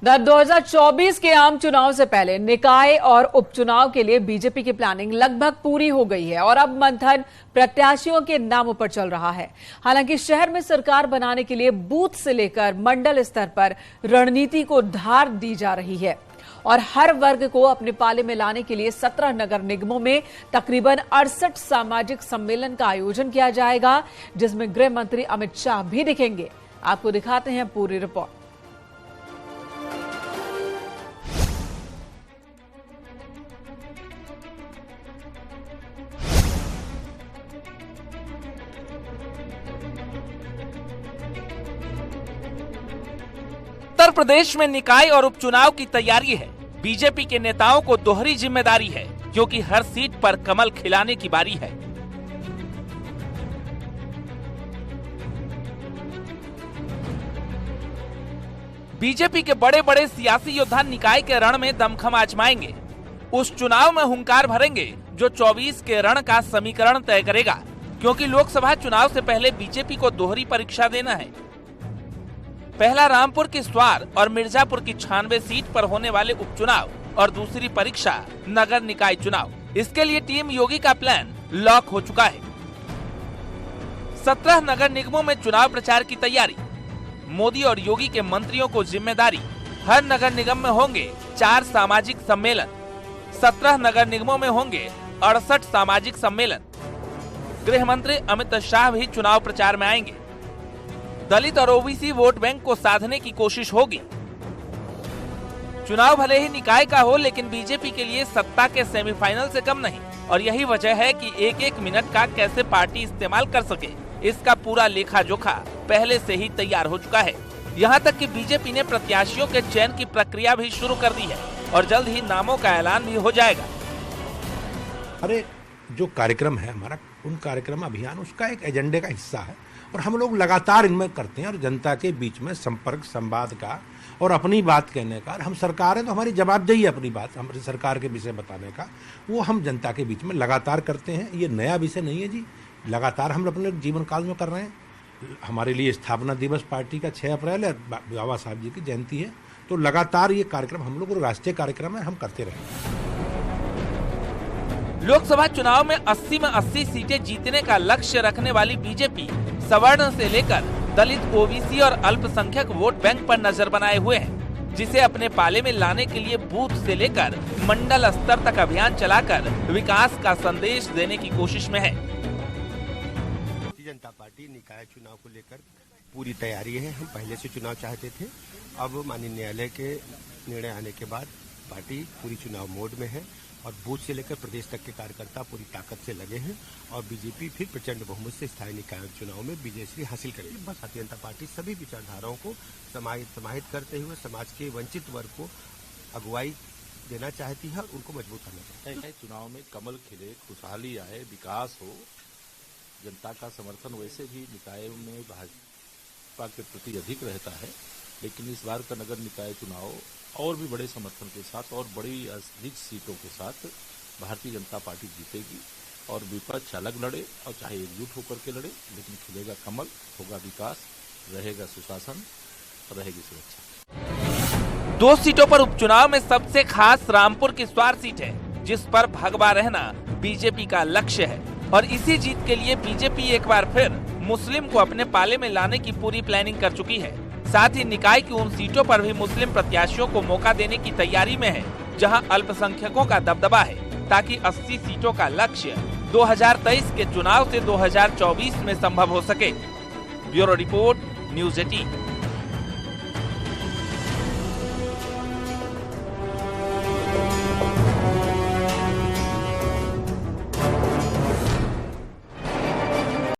2024 के आम चुनाव से पहले निकाय और उपचुनाव के लिए बीजेपी की प्लानिंग लगभग पूरी हो गई है और अब मंथन प्रत्याशियों के नामों पर चल रहा है। हालांकि शहर में सरकार बनाने के लिए बूथ से लेकर मंडल स्तर पर रणनीति को धार दी जा रही है और हर वर्ग को अपने पाले में लाने के लिए 17 नगर निगमों में तकरीबन 68 सामाजिक सम्मेलन का आयोजन किया जाएगा, जिसमें गृह मंत्री अमित शाह भी दिखेंगे। आपको दिखाते हैं पूरी रिपोर्ट। उत्तर प्रदेश में निकाय और उपचुनाव की तैयारी है। बीजेपी के नेताओं को दोहरी जिम्मेदारी है, क्योंकि हर सीट पर कमल खिलाने की बारी है। बीजेपी के बड़े बड़े सियासी योद्धा निकाय के रण में दमखम आजमाएंगे। उस चुनाव में हुंकार भरेंगे जो 24 के रण का समीकरण तय करेगा, क्योंकि लोकसभा चुनाव से पहले बीजेपी को दोहरी परीक्षा देना है। पहला रामपुर की स्वार और मिर्जापुर की 96 सीट पर होने वाले उपचुनाव और दूसरी परीक्षा नगर निकाय चुनाव। इसके लिए टीम योगी का प्लान लॉक हो चुका है। 17 नगर निगमों में चुनाव प्रचार की तैयारी। मोदी और योगी के मंत्रियों को जिम्मेदारी। हर नगर निगम में होंगे 4 सामाजिक सम्मेलन। 17 नगर निगमों में होंगे 68 सामाजिक सम्मेलन। गृह मंत्री अमित शाह भी चुनाव प्रचार में आएंगे। दलित और ओबीसी वोट बैंक को साधने की कोशिश होगी। चुनाव भले ही निकाय का हो, लेकिन बीजेपी के लिए सत्ता के सेमीफाइनल से कम नहीं, और यही वजह है कि एक एक मिनट का कैसे पार्टी इस्तेमाल कर सके, इसका पूरा लेखा जोखा पहले से ही तैयार हो चुका है। यहाँ तक कि बीजेपी ने प्रत्याशियों के चयन की प्रक्रिया भी शुरू कर दी है और जल्द ही नामों का ऐलान भी हो जाएगा। अरे जो कार्यक्रम है हमारा, उन कार्यक्रम अभियान उसका एक एजेंडे का हिस्सा है और हम लोग लगातार इनमें करते हैं और जनता के बीच में संपर्क संवाद का और अपनी बात कहने का। हम सरकार है तो हमारी जवाबदेही है अपनी बात हमारी सरकार के विषय बताने का, वो हम जनता के बीच में लगातार करते हैं। ये नया विषय नहीं है जी, लगातार हम अपने जीवन काल में कर रहे हैं। हमारे लिए स्थापना दिवस पार्टी का 6 अप्रैल है, बाबा साहब जी की जयंती है, तो लगातार ये कार्यक्रम हम लोग राष्ट्रीय कार्यक्रम है, हम करते रहेंगे। लोकसभा चुनाव में 80 में 80 सीटें जीतने का लक्ष्य रखने वाली बीजेपी सवर्ण से लेकर दलित, ओबीसी और अल्पसंख्यक वोट बैंक पर नजर बनाए हुए है, जिसे अपने पाले में लाने के लिए बूथ से लेकर मंडल स्तर तक अभियान चलाकर विकास का संदेश देने की कोशिश में है। भारतीय जनता पार्टी निकाय चुनाव को लेकर पूरी तैयारी है। हम पहले से चुनाव चाहते थे, अब माननीय न्यायालय के निर्णय आने के बाद पार्टी पूरी चुनाव मोड में है और बूथ से लेकर प्रदेश तक के कार्यकर्ता पूरी ताकत से लगे हैं और बीजेपी फिर प्रचंड बहुमत से स्थायी निकाय चुनाव में विजयश्री हासिल करेगी। भारतीय जनता पार्टी सभी विचारधाराओं को समाहित करते हुए समाज के वंचित वर्ग को अगुवाई देना चाहती है और उनको मजबूत करना चाहती है। चुनाव में कमल खिले, खुशहाली आए, विकास हो, जनता का समर्थन वैसे भी निकायों में भाजपा के प्रति अधिक रहता है, लेकिन इस बार का नगर निकाय चुनाव और भी बड़े समर्थन के साथ और बड़ी अधिक सीटों के साथ भारतीय जनता पार्टी जीतेगी और विपक्ष अलग लड़े और चाहे एकजुट होकर के लड़े, लेकिन खिलेगा कमल, होगा विकास, रहेगा सुशासन, रहेगी सुरक्षा। 2 सीटों पर उपचुनाव में सबसे खास रामपुर की स्वार सीट है, जिस पर भगवा रहना बीजेपी का लक्ष्य है और इसी जीत के लिए बीजेपी एक बार फिर मुस्लिम को अपने पाले में लाने की पूरी प्लानिंग कर चुकी है। साथ ही निकाय की उन सीटों पर भी मुस्लिम प्रत्याशियों को मौका देने की तैयारी में है, जहां अल्पसंख्यकों का दबदबा है, ताकि 80 सीटों का लक्ष्य 2023 के चुनाव से 2024 में संभव हो सके। Bureau report, news 18।